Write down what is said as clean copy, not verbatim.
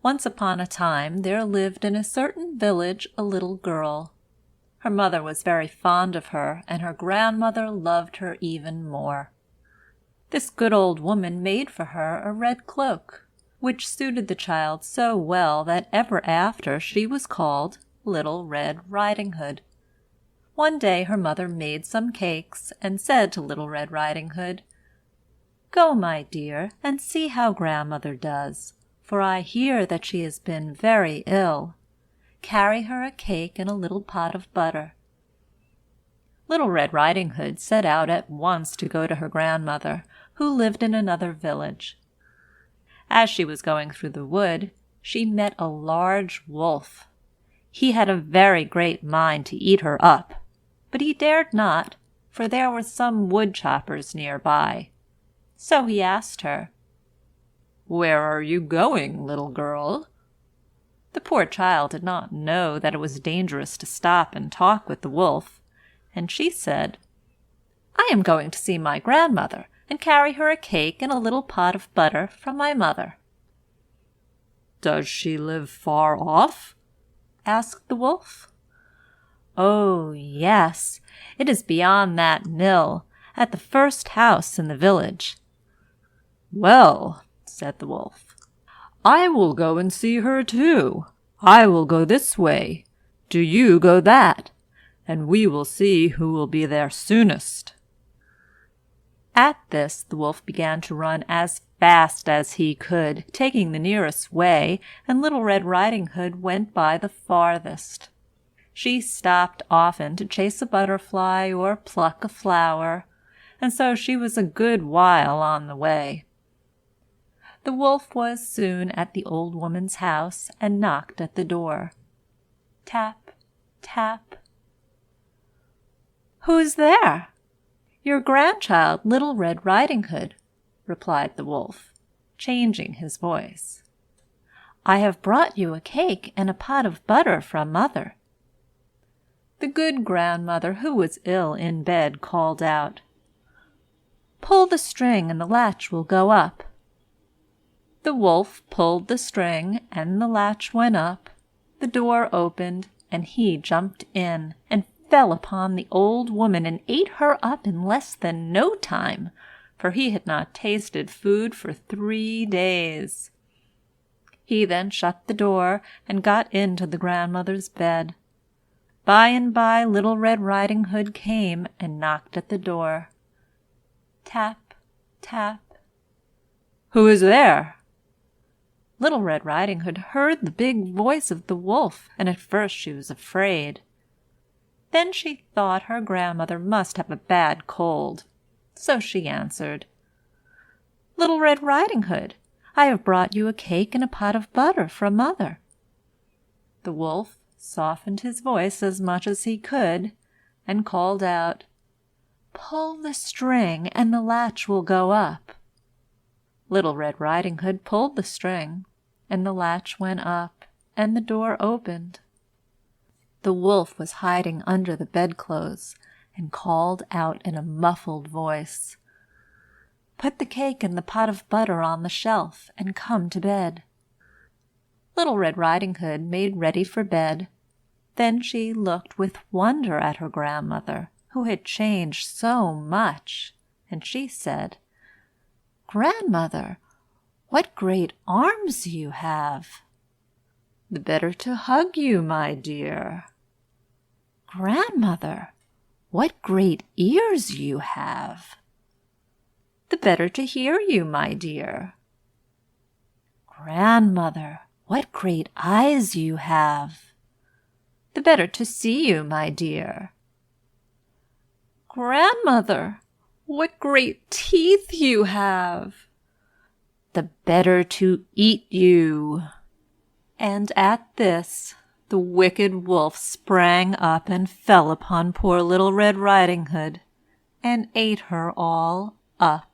Once upon a time there lived in a certain village a little girl. Her mother was very fond of her, and her grandmother loved her even more. This good old woman made for her a red cloak, which suited the child so well that ever after she was called Little Red Riding Hood. One day her mother made some cakes, and said to Little Red Riding Hood, "Go, my dear, and see how grandmother does, for I hear that she has been very ill. Carry her a cake and a little pot of butter." Little Red Riding Hood set out at once to go to her grandmother, who lived in another village. As she was going through the wood, she met a large wolf. He had a very great mind to eat her up, but he dared not, for there were some wood choppers near by. So he asked her, "Where are you going, little girl?" The poor child did not know that it was dangerous to stop and talk with the wolf, and she said, "I am going to see my grandmother, and carry her a cake and a little pot of butter from my mother." "Does she live far off?" asked the wolf. "Oh, yes, it is beyond that mill, at the first house in the village." "Well," said the wolf, "I will go and see her too. I will go this way. Do you go that, and we will see who will be there soonest." At this the wolf began to run as fast as he could, taking the nearest way, and Little Red Riding Hood went by the farthest. She stopped often to chase a butterfly or pluck a flower, and so she was a good while on the way. The wolf was soon at the old woman's house and knocked at the door. Tap, tap. "Who's there?" "Your grandchild, Little Red Riding Hood," replied the wolf, changing his voice. "I have brought you a cake and a pot of butter from mother." The good grandmother, who was ill in bed, called out, "Pull the string and the latch will go up." The wolf pulled the string, and the latch went up, the door opened, and he jumped in, and fell upon the old woman and ate her up in less than no time, for he had not tasted food for 3 days. He then shut the door and got into the grandmother's bed. By and by Little Red Riding Hood came and knocked at the door. Tap, tap. "Who is there?" Little Red Riding Hood heard the big voice of the wolf, and at first she was afraid. Then she thought her grandmother must have a bad cold, so she answered, "Little Red Riding Hood, I have brought you a cake and a pot of butter from mother." The wolf softened his voice as much as he could, and called out, "Pull the string and the latch will go up." Little Red Riding Hood pulled the string, and the latch went up, and the door opened. The wolf was hiding under the bedclothes, and called out in a muffled voice, "Put the cake and the pot of butter on the shelf, and come to bed." Little Red Riding Hood made ready for bed. Then she looked with wonder at her grandmother, who had changed so much, and she said, "Grandmother, what great arms you have!" "The better to hug you, my dear." "Grandmother, what great ears you have!" "The better to hear you, my dear." "Grandmother, what great eyes you have!" "The better to see you, my dear." "Grandmother, what great teeth you have!" "The better to eat you." And at this, the wicked wolf sprang up and fell upon poor Little Red Riding Hood, and ate her all up.